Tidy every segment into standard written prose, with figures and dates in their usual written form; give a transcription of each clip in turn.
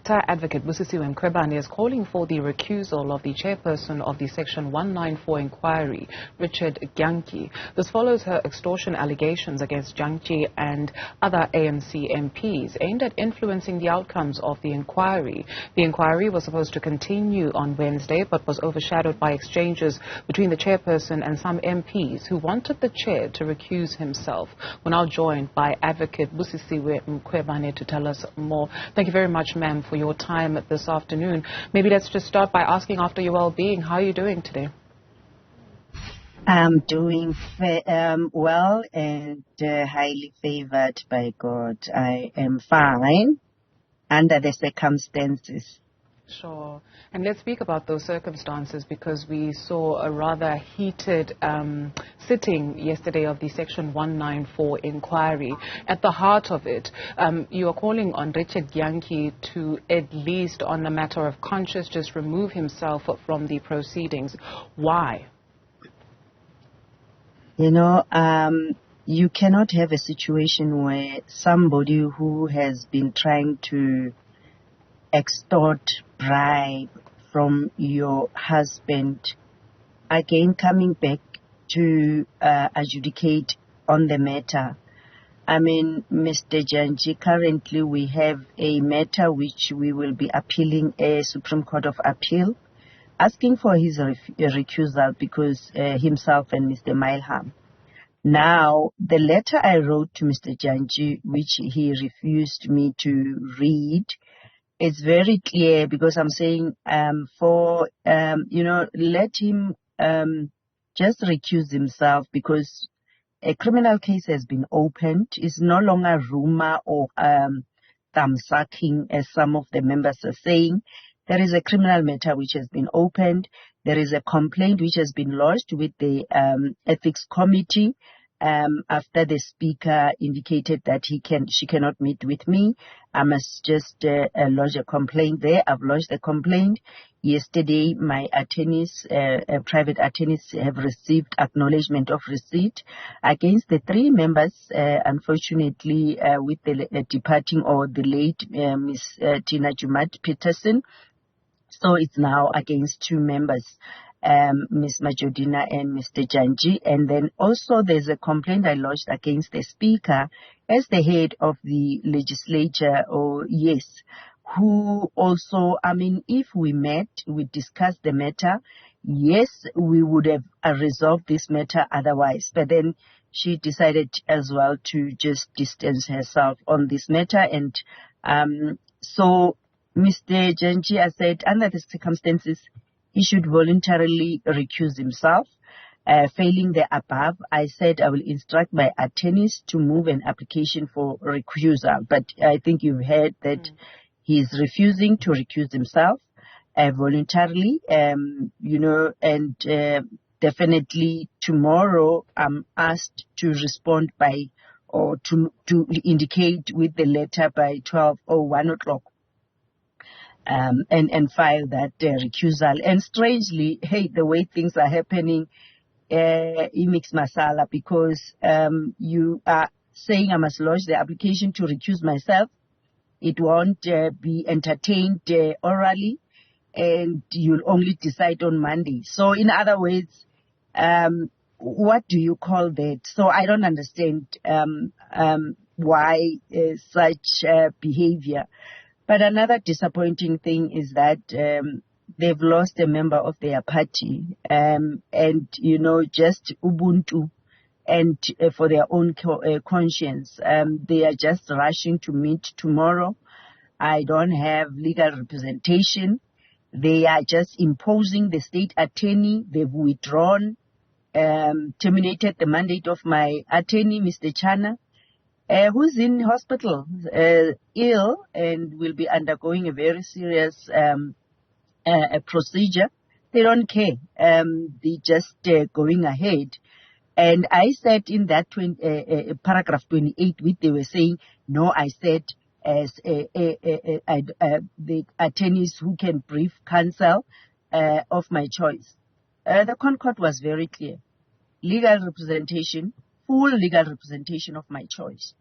Protector Advocate Busisiwe Mkhwebane is calling for the recusal of the chairperson of the Section 194 inquiry, Richard Gyanki. This follows her extortion allegations against Gyanki and other ANC MPs aimed at influencing the outcomes of the inquiry. The inquiry was supposed to continue on Wednesday but was overshadowed by exchanges between the chairperson and some MPs who wanted the chair to recuse himself. We're now joined by Advocate Busisiwe Mkhwebane to tell us more. Thank you very much, ma'am, for your time this afternoon. Maybe let's just start by asking after your well-being. How are you doing today? I'm doing well and highly favored by God. I am fine under the circumstances. Sure. And let's speak about those circumstances, because we saw a rather heated sitting yesterday of the Section 194 inquiry. At the heart of it, you are calling on Richard Gyanki to, at least on a matter of conscience, just remove himself from the proceedings. Why? You know, you cannot have a situation where somebody who has been trying to extort, bribe from your husband, again coming back to adjudicate on the matter. I mean, Mr. Gyanki, currently we have a matter which we will be appealing a Supreme Court of Appeal, asking for his recusal because himself and Mr. Milham. Now, the letter I wrote to Mr. Gyanki, which he refused me to read, it's very clear, because I'm saying let him just recuse himself, because a criminal case has been opened. It's no longer rumor or thumb sucking, as some of the members are saying. There is a criminal matter which has been opened. There is a complaint which has been lodged with the Ethics Committee. After the speaker indicated that she cannot meet with me, I must just lodge a complaint there. I've lodged a complaint. Yesterday, my attorneys, private attorneys, have received acknowledgement of receipt against the three members, unfortunately, with the departing or the late Miss Tina Joemat-Pettersson. So it's now against two members, Ms. Majodina and Mr. Gyanki. And then also there's a complaint I lodged against the Speaker as the head of the legislature, who also, I mean, if we met, we discussed the matter, yes, we would have resolved this matter otherwise. But then she decided as well to just distance herself on this matter. And so Mr. Gyanki, I said, under the circumstances, he should voluntarily recuse himself. Failing the above, I said I will instruct my attorneys to move an application for recusal. But I think you've heard that he is refusing to recuse himself voluntarily, and definitely tomorrow I'm asked to respond by, or to indicate with the letter by 12 or 1 o'clock. And file that recusal. And strangely, the way things are happening, it makes masala, because you are saying I must lodge the application to recuse myself. It won't be entertained orally, and you'll only decide on Monday. So in other words, what do you call that? So I don't understand why such behavior. But another disappointing thing is that they've lost a member of their party, and, just Ubuntu, and for their own conscience. They are just rushing to meet tomorrow. I don't have legal representation. They are just imposing the state attorney. They've withdrawn, terminated the mandate of my attorney, Mr. Chana, who's in hospital, ill, and will be undergoing a very serious procedure. They don't care. They just going ahead. And I said in that paragraph 28, which they were saying, no, I said as the attorneys who can brief counsel of my choice. The Concord was very clear. Legal representation, full legal representation of my choice.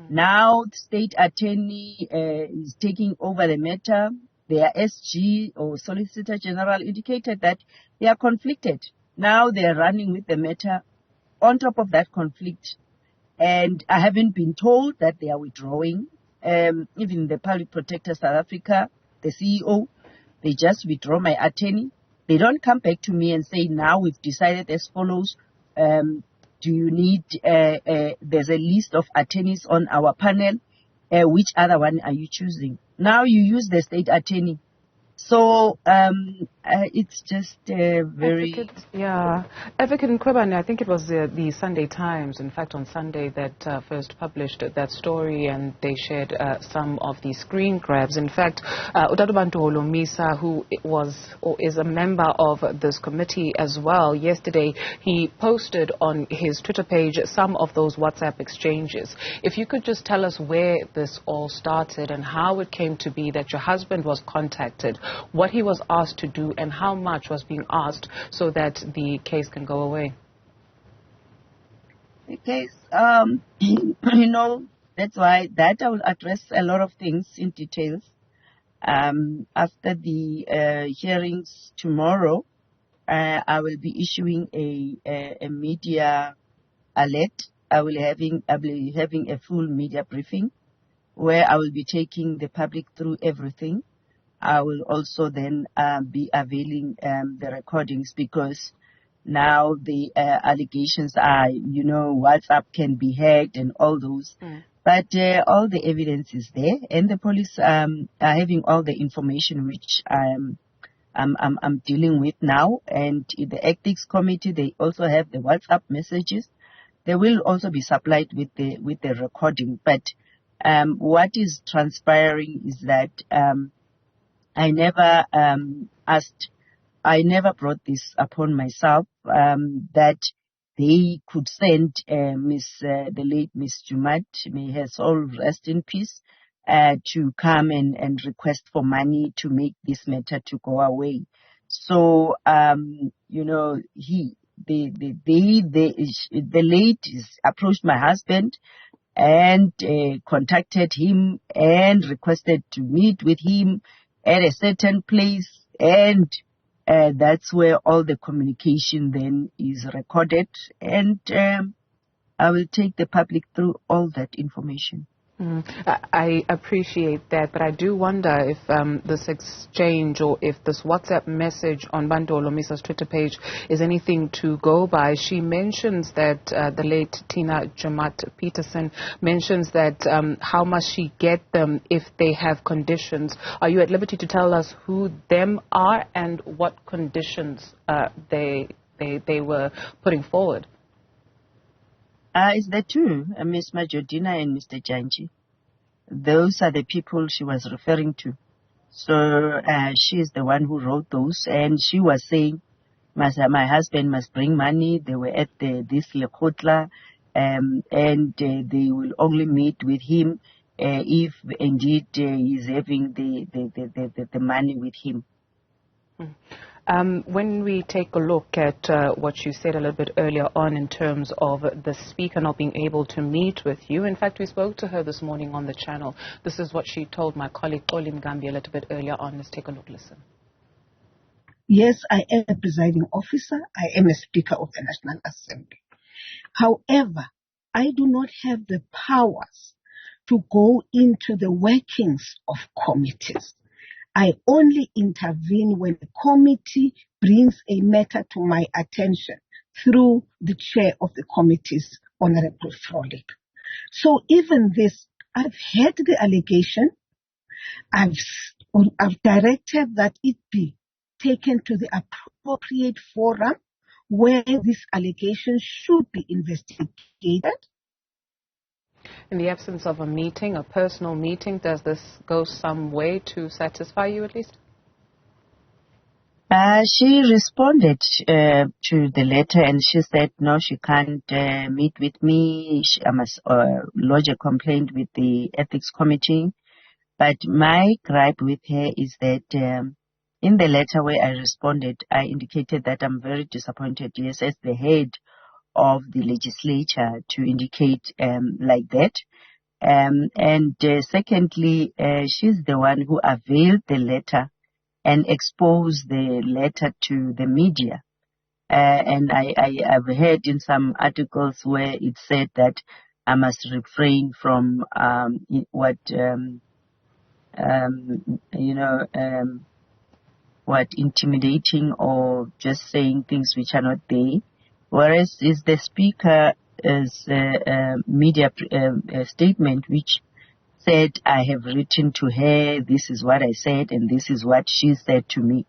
Now the state attorney is taking over the matter. Their SG or Solicitor General indicated that they are conflicted. Now they are running with the matter on top of that conflict. And I haven't been told that they are withdrawing. Even the Public Protector South Africa, the CEO, they just withdraw my attorney. They don't come back to me and say, now we've decided as follows. Do you need, there's a list of attorneys on our panel. Which other one are you choosing? Now you use the state attorney. So it's just very... Advocate Mkhwebane, I think it was the Sunday Times, in fact on Sunday, that first published that story, and they shared some of the screen grabs. In fact, Utadobantu Holomisa, who was or is a member of this committee as well, yesterday he posted on his Twitter page some of those WhatsApp exchanges. If you could just tell us where this all started and how it came to be that your husband was contacted, what he was asked to do, and how much was being asked so that the case can go away. The case, that's why that I will address a lot of things in details. After the hearings tomorrow, I will be issuing a media alert. I will be having a full media briefing where I will be taking the public through everything. I will also then be availing the recordings, because now the allegations are, WhatsApp can be hacked and all those. But all the evidence is there, and the police are having all the information which I'm dealing with now. And in the ethics committee, they also have the WhatsApp messages. They will also be supplied with the recording. But what is transpiring is that I never brought this upon myself, that they could send the late Miss Joemat, may her soul rest in peace, to come and request for money to make this matter to go away. So, the late approached my husband and contacted him and requested to meet with him at a certain place, and that's where all the communication then is recorded, and I will take the public through all that information. I appreciate that, but I do wonder if this exchange or if this WhatsApp message on Bantu Olomisa's Twitter page is anything to go by. She mentions that the late Tina Joemat-Pettersson mentions that how must she get them if they have conditions. Are you at liberty to tell us who them are and what conditions they were putting forward? It's the two, Miss Majodina and Mr. Janji. Those are the people she was referring to. So she is the one who wrote those, and she was saying, my husband must bring money. They were at this Lekotla, and they will only meet with him if indeed he's having the money with him. When we take a look at what you said a little bit earlier on in terms of the speaker not being able to meet with you, in fact, we spoke to her this morning on the channel. This is what she told my colleague Olim Gambi a little bit earlier on. Let's take a look, listen. Yes, I am a presiding officer. I am a speaker of the National Assembly. However, I do not have the powers to go into the workings of committees. I only intervene when the committee brings a matter to my attention through the chair of the committees, Honorable Frolik. So even this, I've heard the allegation. I've directed that it be taken to the appropriate forum where this allegation should be investigated. In the absence of a meeting, a personal meeting, does this go some way to satisfy you at least? She responded to the letter, and she said, no, she can't meet with me. I must lodge a complaint with the ethics committee. But my gripe with her is that in the letter where I responded, I indicated that I'm very disappointed, yes, as the head of the legislature, to indicate like that. Secondly, she's the one who availed the letter and exposed the letter to the media. And I've heard in some articles where it said that I must refrain from intimidating or just saying things which are not there. Whereas is the speaker's media statement which said, I have written to her, this is what I said, and this is what she said to me.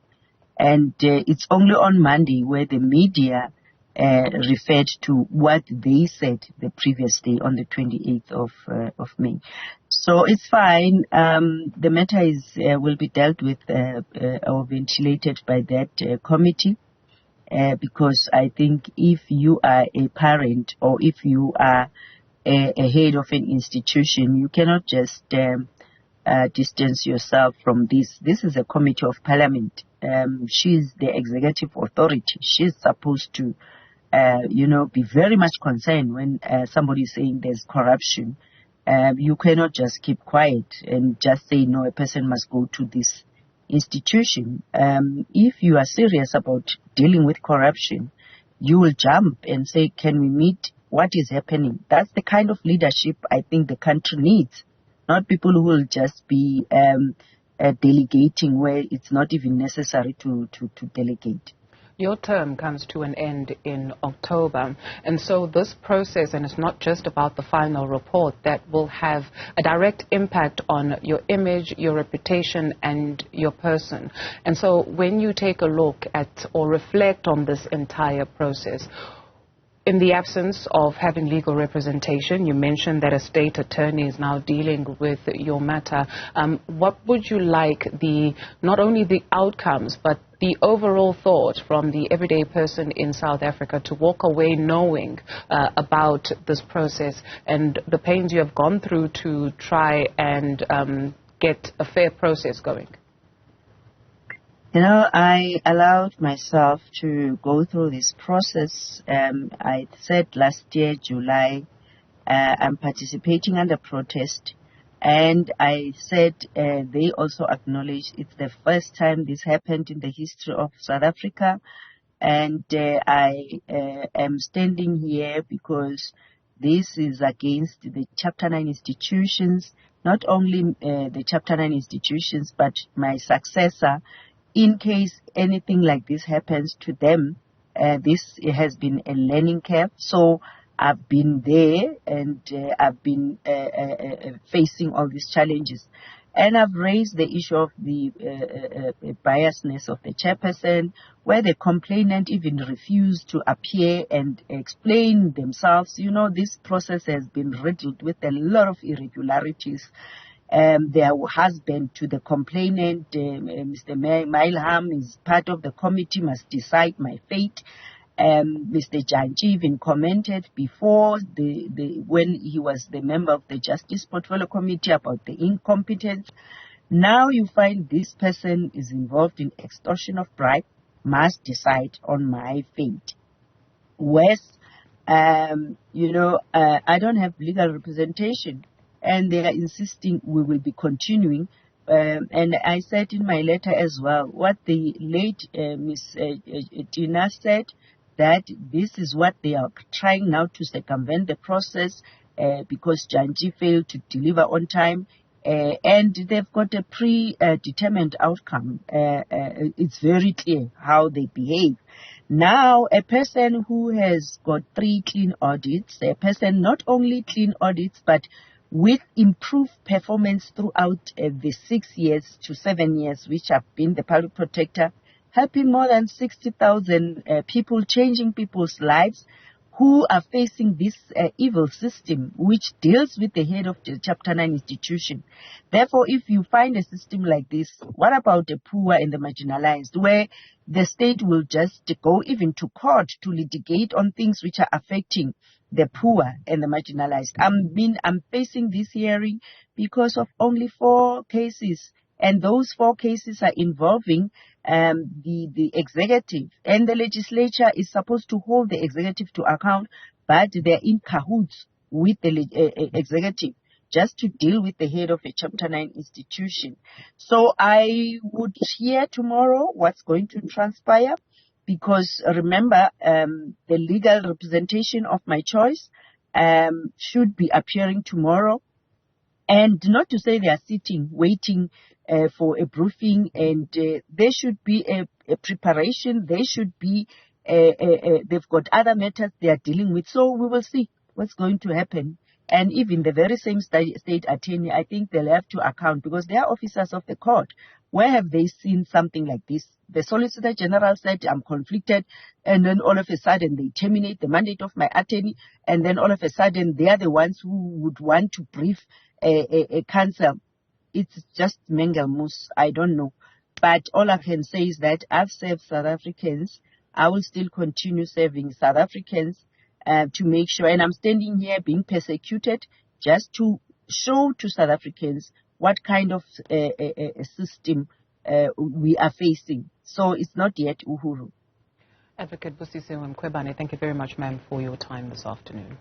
And it's only on Monday where the media referred to what they said the previous day on the 28th of May. So it's fine. The matter will be dealt with or ventilated by that committee because I think if you are a parent or if you are a head of an institution, you cannot just distance yourself from this. This is a committee of parliament. She's the executive authority. She's supposed to, be very much concerned when somebody is saying there's corruption. You cannot just keep quiet and just say, no, a person must go to this institution. If you are serious about dealing with corruption, you will jump and say, can we meet? What is happening? That's the kind of leadership I think the country needs. Not people who will just be delegating where it's not even necessary to delegate. Your term comes to an end in October, and so this process, and it's not just about the final report, that will have a direct impact on your image, your reputation, and your person. And so when you take a look at or reflect on this entire process, in the absence of having legal representation, you mentioned that a state attorney is now dealing with your matter. What would you like not only the outcomes, but the overall thought from the everyday person in South Africa to walk away knowing about this process and the pains you have gone through to try and get a fair process going? I allowed myself to go through this process. I said last year, July, I'm participating under protest. And I said they also acknowledge it's the first time this happened in the history of South Africa. And I am standing here because this is against the Chapter 9 institutions, not only the Chapter 9 institutions, but my successor. In case anything like this happens to them, this has been a learning curve. So I've been there and I've been facing all these challenges. And I've raised the issue of the biasness of the chairperson, where the complainant even refused to appear and explain themselves. This process has been riddled with a lot of irregularities. Their husband to the complainant, Mr. Mailham, is part of the committee, must decide my fate. Mr. Janji even commented before when he was the member of the Justice Portfolio Committee about the incompetence. Now you find this person is involved in extortion of bribe, must decide on my fate. Wes, I don't have legal representation. And they are insisting we will be continuing. And I said in my letter as well, what the late Miss Tina said, that this is what they are trying now to circumvent the process because Janji failed to deliver on time. And they've got a predetermined outcome. It's very clear how they behave. Now, a person who has got 3 clean audits, a person not only clean audits, but with improved performance throughout the 6 years to 7 years, which have been the public protector, helping more than 60,000 people, changing people's lives who are facing this evil system, which deals with the head of the Chapter 9 institution. Therefore, if you find a system like this, what about the poor and the marginalized, where the state will just go even to court to litigate on things which are affecting the poor and the marginalized? I'm facing this hearing because of only 4 cases, and those 4 cases are involving the executive, and the legislature is supposed to hold the executive to account, but they're in cahoots with the executive. just to deal with the head of a Chapter 9 institution. So I would hear tomorrow what's going to transpire, because remember, the legal representation of my choice should be appearing tomorrow. And not to say they are sitting, waiting for a briefing, and there should be a preparation. There should be, they've got other matters they are dealing with. So we will see what's going to happen. And even the very same state attorney, I think they'll have to account, because they are officers of the court. Where have they seen something like this? The Solicitor General said, I'm conflicted, and then all of a sudden they terminate the mandate of my attorney, and then all of a sudden they are the ones who would want to brief a counsel. It's just mengelmoes. I don't know. But all I can say is that I've served South Africans. I will still continue serving South Africans to make sure, and I'm standing here being persecuted just to show to South Africans what kind of a system we are facing. So it's not yet Uhuru. Advocate Busisiwe Mkhwebane, thank you very much, ma'am, for your time this afternoon.